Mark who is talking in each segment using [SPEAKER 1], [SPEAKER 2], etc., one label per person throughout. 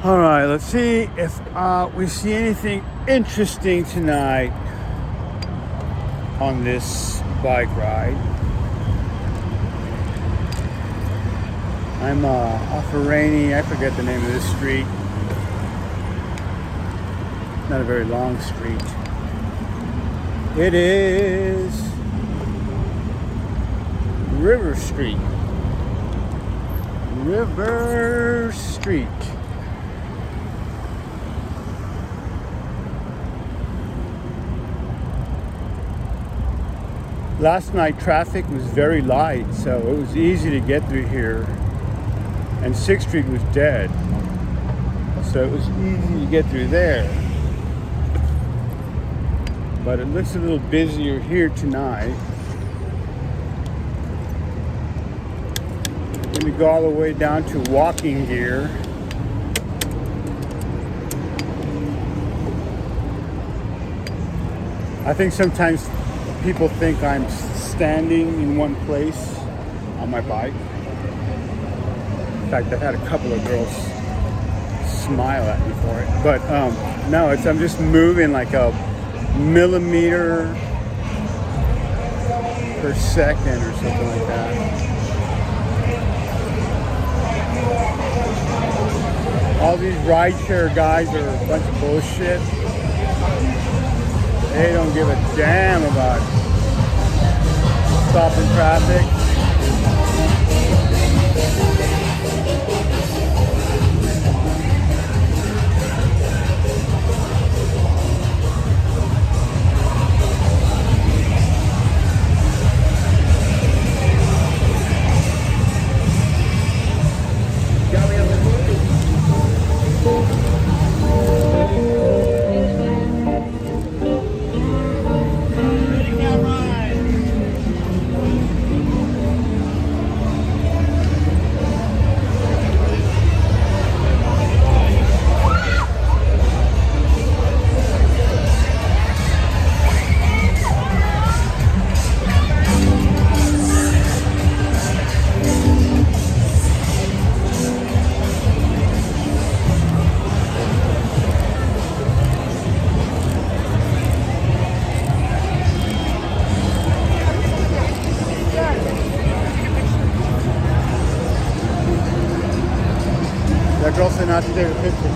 [SPEAKER 1] All right, let's see if we see anything interesting tonight on this bike ride. I'm off a rainy, I forget the name of this street. Not a very long street. It is River Street. River Street. Last night traffic was very light, so it was easy to get through here. And 6th Street was dead, so it was easy to get through there. But it looks a little busier here tonight. Let me go all the way down to walking gear. I think sometimes people think I'm standing in one place on my bike. In fact, I've had a couple of girls smile at me for it. But no, I'm just moving like a millimeter per second or something like that. All these rideshare guys are a bunch of bullshit. They don't give a damn about stopping traffic. That girl said not to take a picture.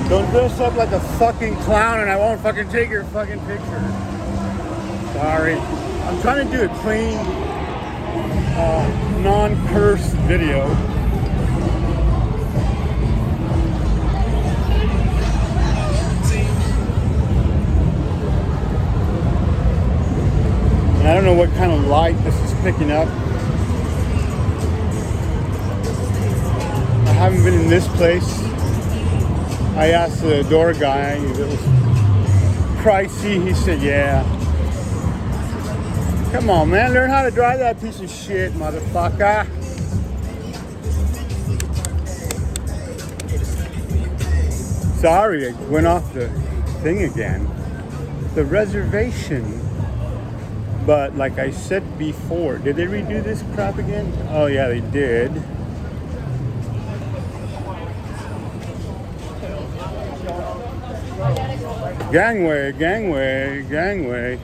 [SPEAKER 1] Don't dress up like a fucking clown and I won't fucking take your fucking picture. Sorry. I'm trying to do a clean, non-curse video. And I don't know what kind of light this is picking up. I haven't been in this place. I asked the door guy if it was pricey. He said, yeah. Come on, man. Learn how to drive that piece of shit, motherfucker. Sorry, I went off the thing again. The reservation. But like I said before, did they redo this crap again? Oh, yeah, they did. Gangway, gangway, gangway.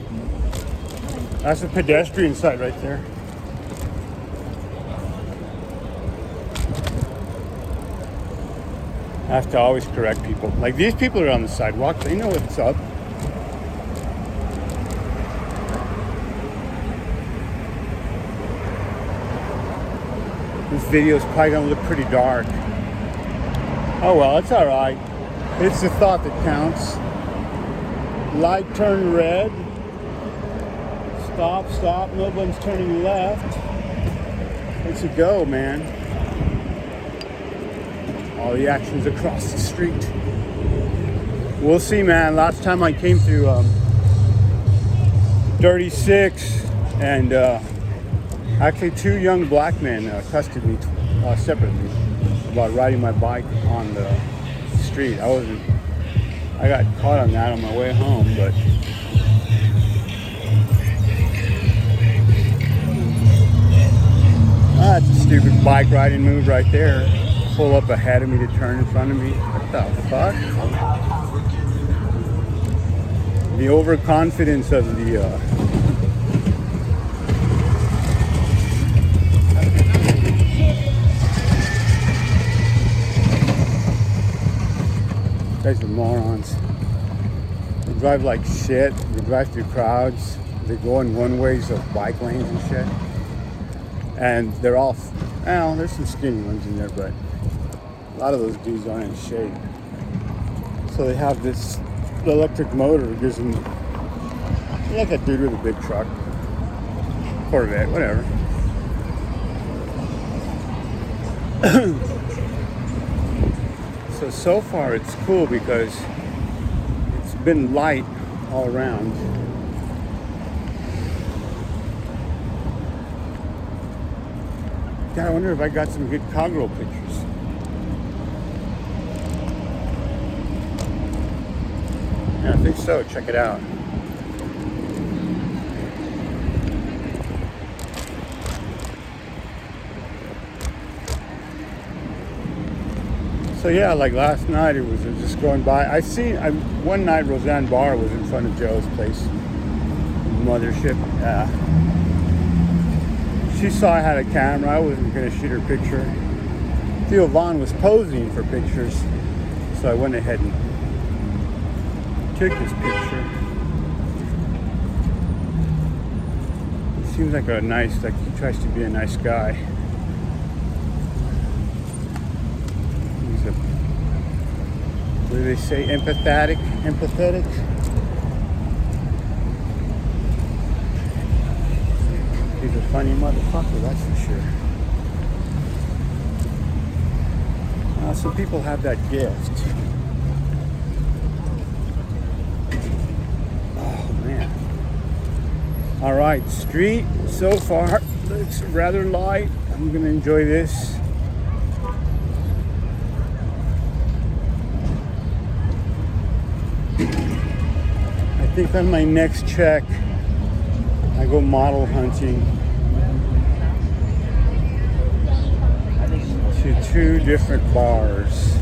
[SPEAKER 1] That's a pedestrian site right there. I have to always correct people. Like these people are on the sidewalk, they know what's up. This video is probably gonna look pretty dark. Oh well, it's alright. It's the thought that counts. Light turned red. Stop, stop. No one's turning left. It's a go, man. All the action's across the street. We'll see, man. Last time I came through Dirty Six, and actually 2 young black men accosted me separately about riding my bike on the street. I got caught on that on my way home, but that's a stupid bike riding move right there. pull up ahead of me to turn in front of me. What the fuck? The overconfidence of the guys are morons. They drive like shit. They drive through crowds. They go in one-ways of bike lanes and shit. And they're all, well, there's some skinny ones in there, but a lot of those dudes aren't in shape. So they have this electric motor, gives them, like a dude with a big truck, Corvette, whatever. So far it's cool because it's been light all around. God, I wonder if I got some good cowgirl pictures. Yeah, I think so. Check it out. So yeah, like last night, it was just going by. One night Roseanne Barr was in front of Joe's place, Mothership. She saw I had a camera. I wasn't going to shoot her picture. Theo Vaughn was posing for pictures, so I went ahead and took his picture. He seems like he tries to be a nice guy. He's what do they say? Empathetic? He's a funny motherfucker, that's for sure. Some people have that gift. Oh man. Alright, street so far looks rather light. I'm gonna enjoy this. I think on my next check I go model hunting to 2 different bars.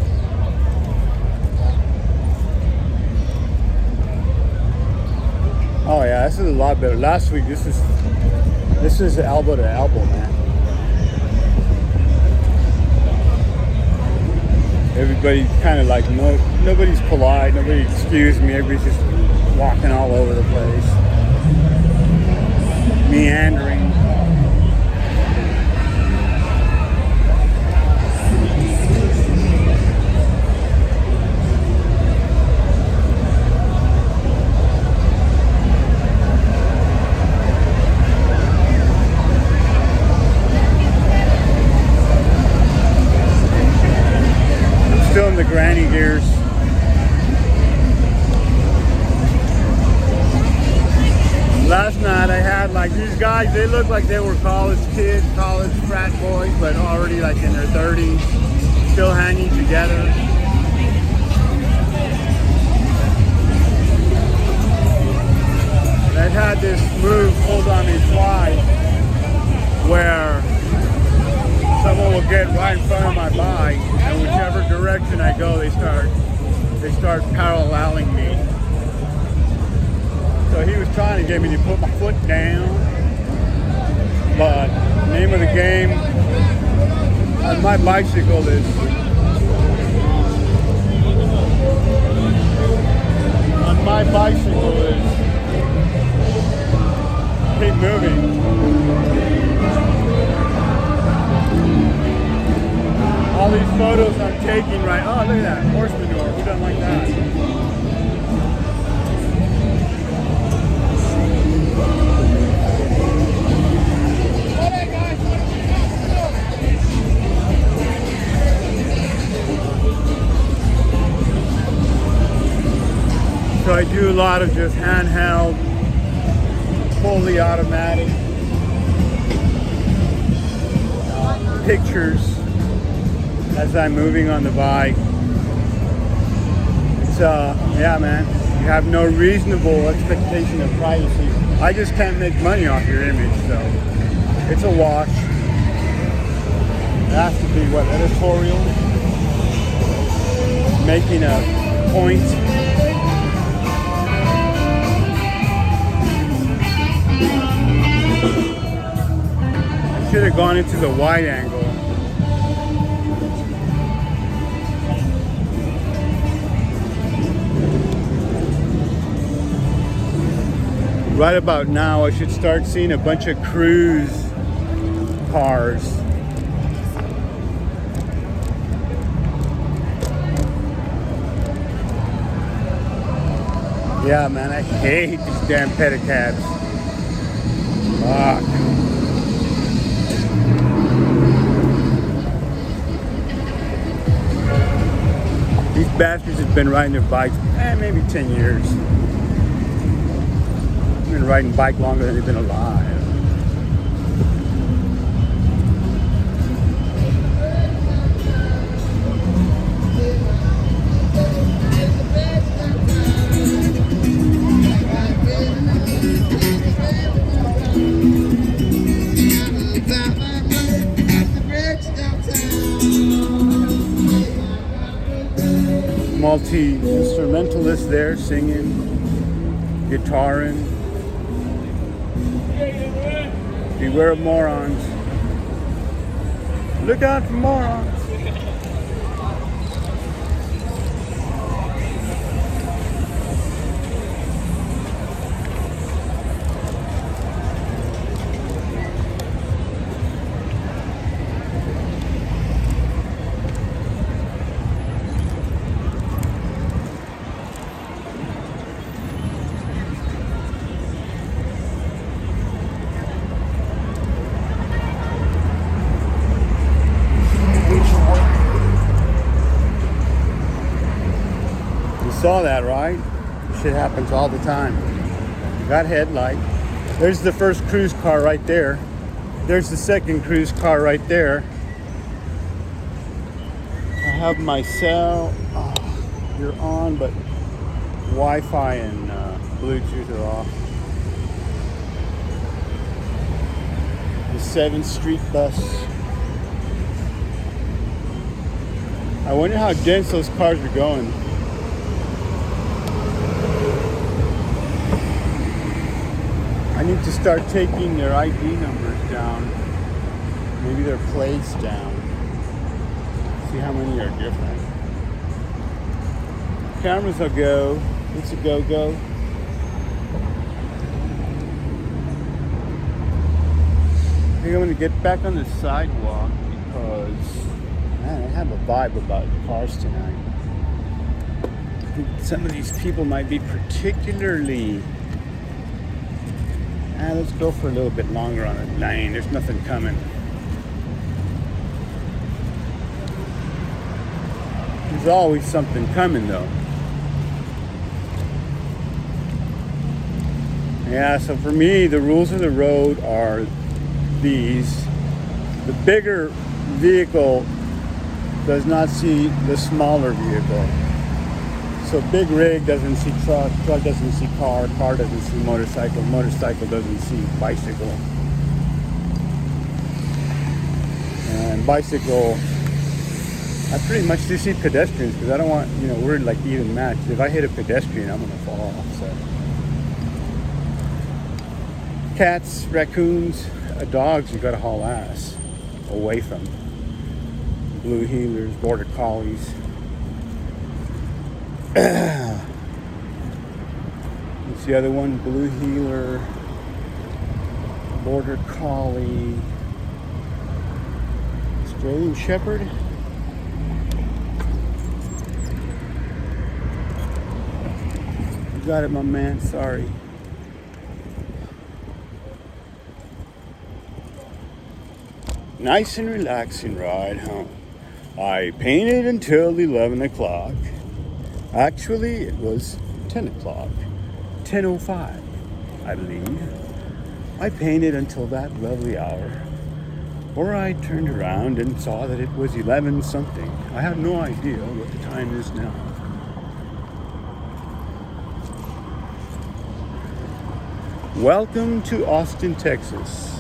[SPEAKER 1] Oh yeah, this is a lot better. Last week, this is elbow to elbow, man. Everybody kind of like, nobody's polite, nobody excuse me, everybody's just walking all over the place. Meandering. I'm still in the granny gears. Last night I had like these guys, they look like they were college kids, college frat boys, but already like in their 30s, still hanging together. I've had this move pulled on me twice where someone will get right in front of my bike and whichever direction I go, they start paralleling me. So he was trying to get me to put my foot down, but the name of the game on my bicycle is keep moving. All these photos I'm taking right, oh look at that, horse manure, who doesn't like that? So I do a lot of just handheld, fully automatic pictures as I'm moving on the bike. It's yeah man, you have no reasonable expectation of privacy. I just can't make money off your image, so it's a wash. It has to be what, editorial? making a point. I should have gone into the wide angle. Right about now, I should start seeing a bunch of cruise cars. Yeah, man, I hate these damn pedicabs. Fuck. These bastards have been riding their bikes, maybe 10 years. They've been riding bike longer than they've been alive. Multi-instrumentalist there singing, guitaring. Beware of morons. Look out for morons. Saw that, right? Shit happens all the time. Got headlight. There's the first cruise car right there. There's the second cruise car right there. I have my cell. Oh, you're on, but Wi-Fi and Bluetooth are off. The 7th Street bus. I wonder how dense those cars are going. I need to start taking their ID numbers down, maybe their plates down, see how many are different. Cameras will go, it's a go-go. I think I'm going to get back on the sidewalk because, man, I have a vibe about cars tonight. I think some of these people might be particularly... let's go for a little bit longer on the lane. There's nothing coming. There's always something coming, though. Yeah, so for me, the rules of the road are these. The bigger vehicle does not see the smaller vehicle. So big rig doesn't see truck, truck doesn't see car, car doesn't see motorcycle, motorcycle doesn't see bicycle. And bicycle, I pretty much just see pedestrians because I don't want, we're like even match. If I hit a pedestrian, I'm gonna fall off. So cats, raccoons, dogs, you gotta haul ass away from. Blue heelers, border collies. It's the other one, blue heeler, border collie, Australian shepherd. You got it, my man, sorry. Nice and relaxing ride home. I painted until 11 o'clock. Actually, it was 10 o'clock, 10:05, I believe. I painted until that lovely hour, where I turned around and saw that it was 11 something. I have no idea what the time is now. Welcome to Austin, Texas.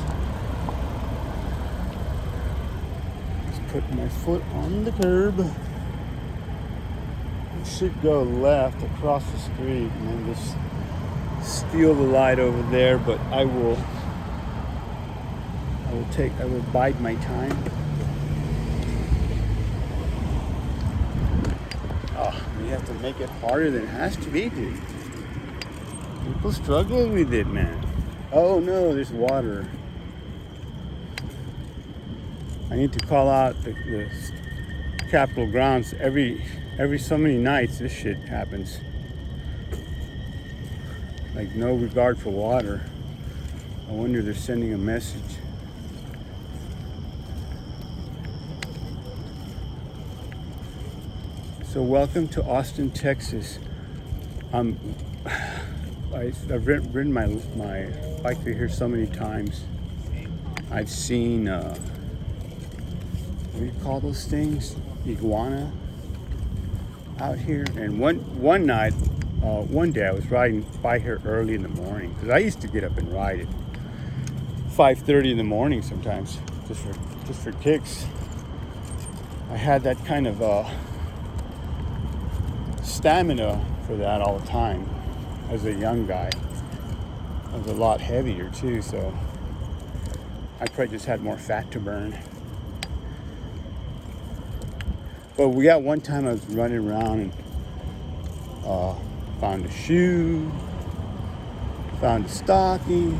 [SPEAKER 1] Just put my foot on the curb. should go left across the street and then just steal the light over there, but I will bide my time. Oh, we have to make it harder than it has to be, dude. People struggle with it, man. Oh no, there's water. I need to call out the Capitol grounds. Every so many nights this shit happens. Like no regard for water. I wonder if they're sending a message. So welcome to Austin, Texas. I've ridden my bike through here so many times. I've seen what do you call those things? Iguana out here. And one night, one day I was riding by here early in the morning because I used to get up and ride at 5:30 in the morning sometimes, just for kicks. I had that kind of stamina for that all the time. As a young guy, I was a lot heavier too, so I probably just had more fat to burn. But we got one time I was running around and found a shoe, found a stocking,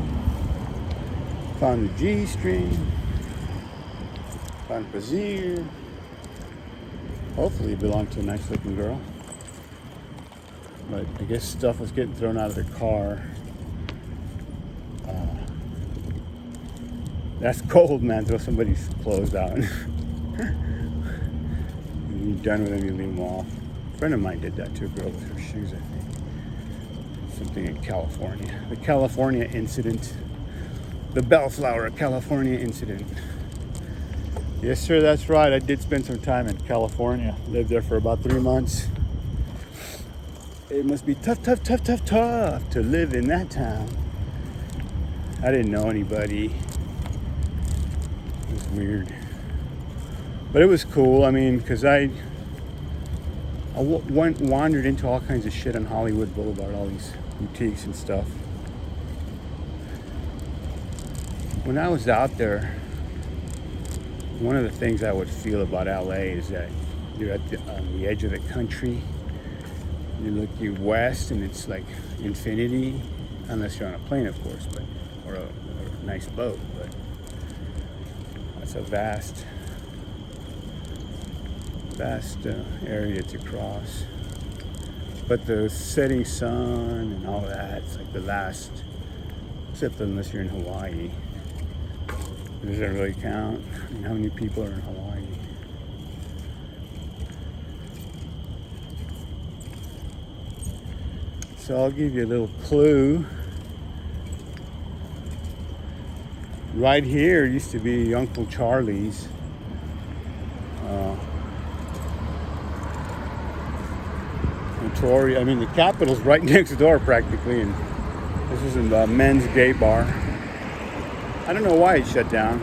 [SPEAKER 1] found a G-string, found a brassiere. Hopefully it belonged to a nice looking girl. But I guess stuff was getting thrown out of the car. That's cold, man. Throw somebody's clothes out. When you're done with them, you leave them off. A friend of mine did that to a girl with her shoes, I think. Something in California. The California incident. The Bellflower California incident. Yes, sir, that's right. I did spend some time in California. Lived there for about 3 months. It must be tough to live in that town. I didn't know anybody. It was weird. But it was cool, I mean, because I wandered into all kinds of shit on Hollywood Boulevard, all these boutiques and stuff. When I was out there, one of the things I would feel about LA is that you're on the edge of the country. You west and it's like infinity, unless you're on a plane, of course, but or a nice boat. But that's a vast area to cross. But the setting sun and all that, it's like the last, except unless you're in Hawaii. Does that really count? I mean, how many people are in Hawaii? So I'll give you a little clue. Right here used to be Uncle Charlie's. Notorious. I mean, the Capitol's right next door practically, and this is a men's gay bar. I don't know why it shut down.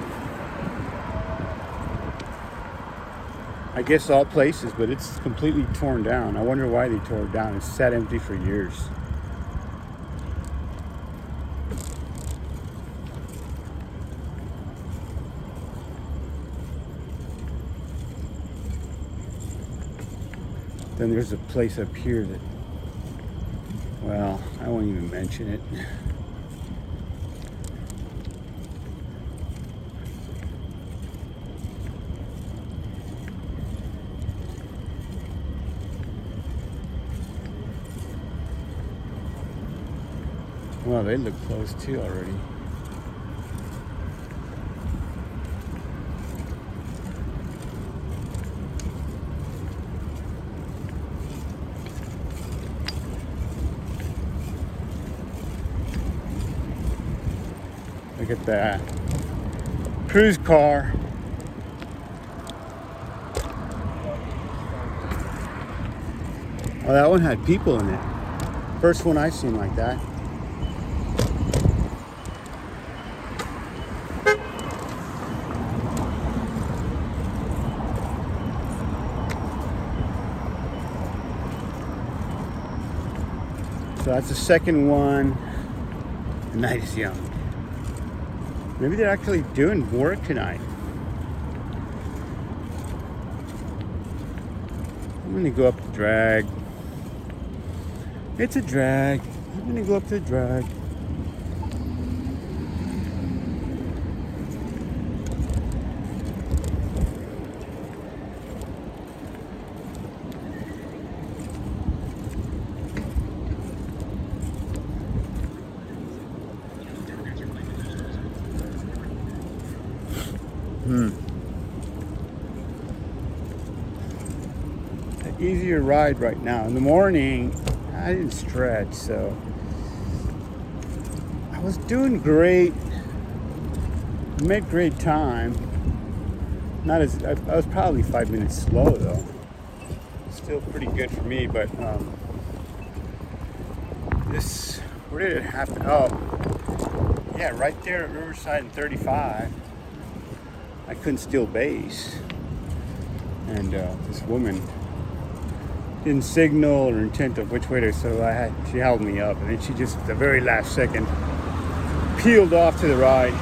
[SPEAKER 1] I guess all places, but it's completely torn down. I wonder why they tore it down. It's sat empty for years. Then there's a place up here that, well, I won't even mention it. Well, they look close too already. Look at that. Cruise car. Oh, that one had people in it. First one I've seen like that. So that's the second one. The night is young. Maybe they're actually doing work tonight. I'm gonna go up the drag. It's a drag. I'm gonna go up to the drag. An easier ride right now. In the morning, I didn't stretch, so I was doing great. Made great time. Not as I was probably 5 minutes slow though. Still pretty good for me, but this, where did it happen? Oh, yeah, right there at Riverside and 35. I couldn't steal base, and this woman didn't signal or intent of which way to, so she held me up, and then she just at the very last second peeled off to the right.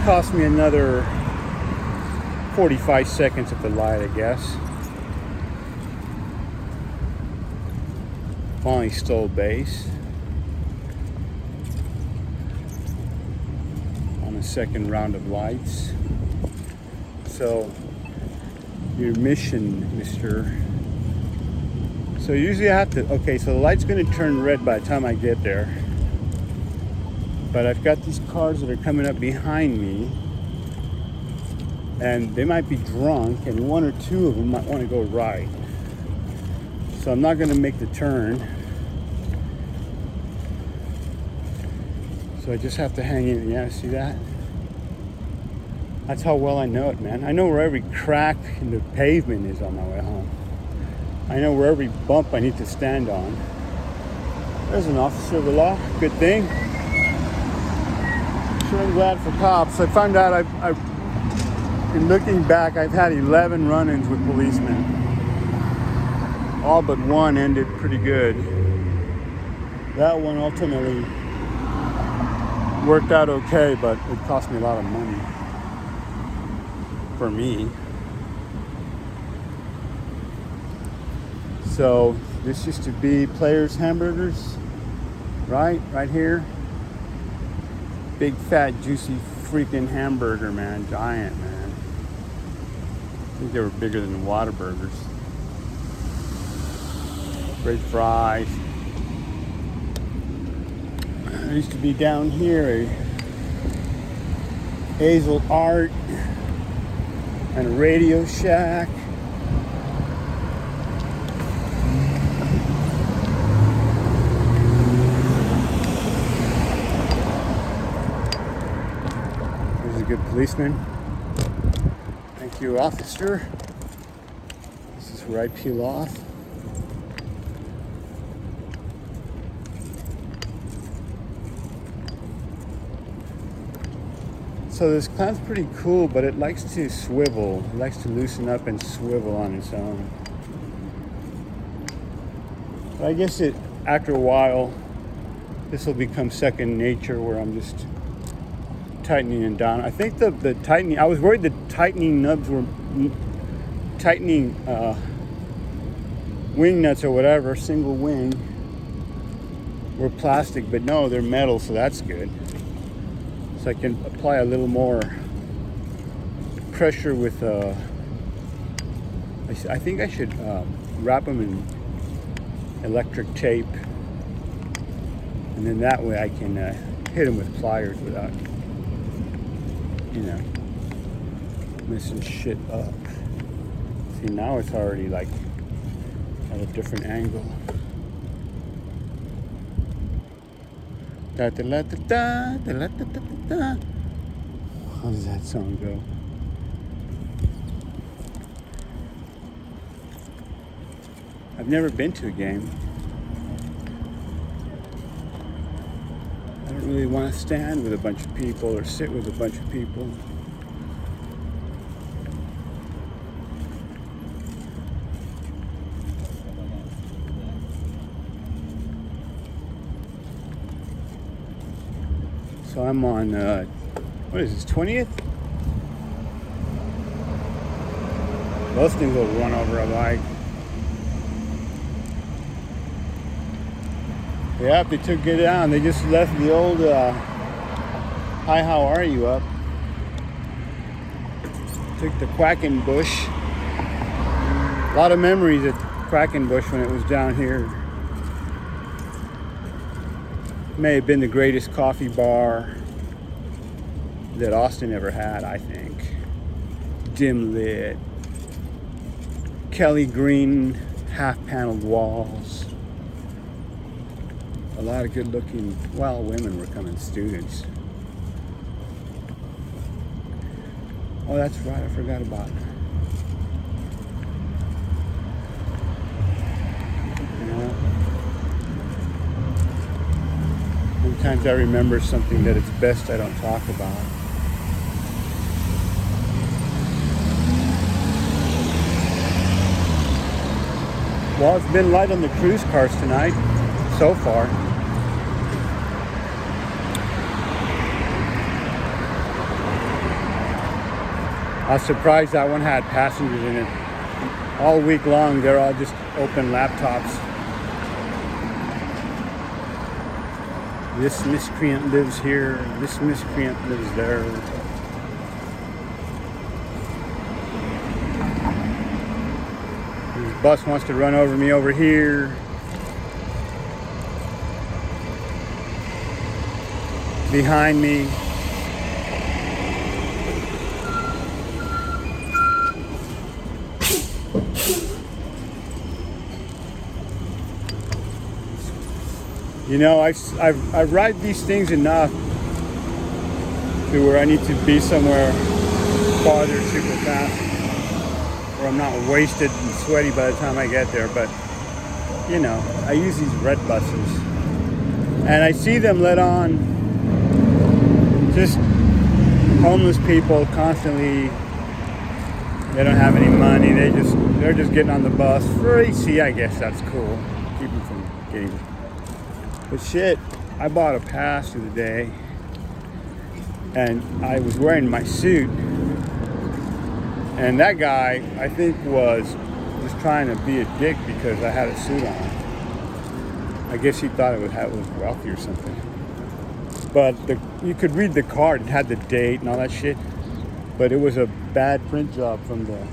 [SPEAKER 1] Cost me another 45 seconds at the light, I guess. Finally stole base on the second round of lights. So your mission, mister. So usually I have to, okay, so the light's gonna turn red by the time I get there. But I've got these cars that are coming up behind me, and they might be drunk, and one or two of them might want to go right. So I'm not gonna make the turn. So I just have to hang in. Yeah, see that? That's how well I know it, man. I know where every crack in the pavement is on my way home. I know where every bump I need to stand on. There's an officer of the law. Good thing. Sure, I'm glad for cops. I found out in looking back, I've had 11 run-ins with policemen. All but one ended pretty good. That one ultimately worked out okay, but it cost me a lot of money. For me. So this used to be Players Hamburgers, right here. Big fat juicy freaking hamburger, man, giant, man. I think they were bigger than the Whataburgers. Great fries. I used to be down here, a Hazel Art and a Radio Shack. There's a good policeman. Thank you, officer. This is where I peel off. So this clown's pretty cool, but it likes to swivel. It likes to loosen up and swivel on its own. But I guess after a while, this will become second nature where I'm just tightening it down. I think the tightening, I was worried the tightening nubs were tightening wing nuts or whatever, single wing, were plastic, but no, they're metal, so that's good. So I can apply a little more pressure with, I think I should wrap them in electric tape. And then that way I can hit them with pliers without, messing shit up. See, now it's already like at a different angle. Da, da, da, da, da, da, da, da, da. How does that song go? I've never been to a game. I don't really want to stand with a bunch of people or sit with a bunch of people. So I'm on, what is this, 20th? Those things will run over a bike. Yeah, they took it down. They just left the old hi, how are you up. Took the Quackenbush. A lot of memories at Quackenbush when it was down here. May have been the greatest coffee bar that Austin ever had, I think. Dim lit. Kelly green, half paneled walls. A lot of good looking, well, women were coming, students. Oh, that's right, I forgot about it. Sometimes I remember something that it's best I don't talk about. Well, it's been light on the cruise cars tonight, so far. I was surprised that one had passengers in it. All week long, they're all just open laptops. This miscreant lives here, this miscreant lives there. This bus wants to run over me over here. Behind me. You know, I ride these things enough to where I need to be somewhere farther super fast, where I'm not wasted and sweaty by the time I get there. But, you know, I use these red buses. And I see them let on just homeless people constantly. They don't have any money. They're just getting on the bus. For AC, I guess that's cool. Keep them from getting... But shit, I bought a pass for the day, and I was wearing my suit, and that guy, I think, was just trying to be a dick because I had a suit on. I guess he thought it was wealthy or something. But you could read the card; it had the date and all that shit. But it was a bad print job from the.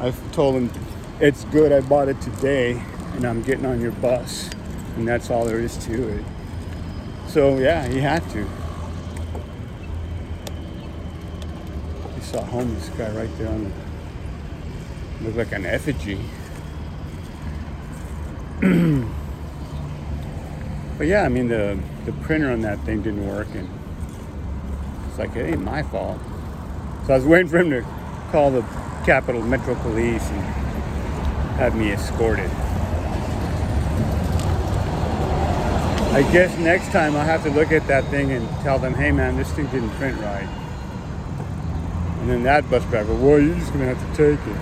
[SPEAKER 1] I told him, "It's good. I bought it today." And I'm getting on your bus, and that's all there is to it. So yeah, he had to. You saw a homeless guy right there on the, looked like an effigy. But yeah, I mean the printer on that thing didn't work, and it's like it ain't my fault. So I was waiting for him to call the Capitol Metro Police and have me escorted. I guess next time I'll have to look at that thing and tell them, hey man, this thing didn't print right. And then that bus driver, well, you're just gonna have to take it.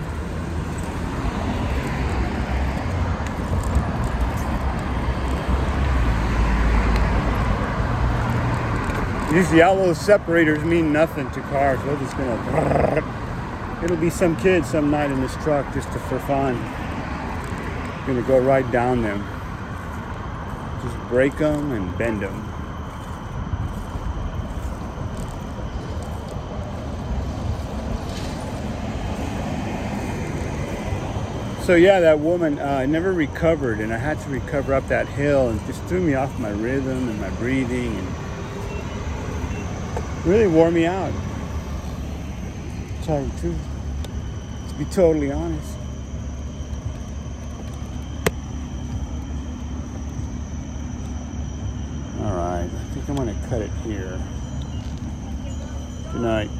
[SPEAKER 1] These yellow separators mean nothing to cars. They're just gonna, it'll be some kid some night in this truck just for fun. Gonna go right down them. Just break them and bend them. So yeah, that woman never recovered, and I had to recover up that hill, and just threw me off my rhythm and my breathing, and really wore me out. To tell you the truth, to be totally honest. All right, I think I'm gonna cut it here. Good night.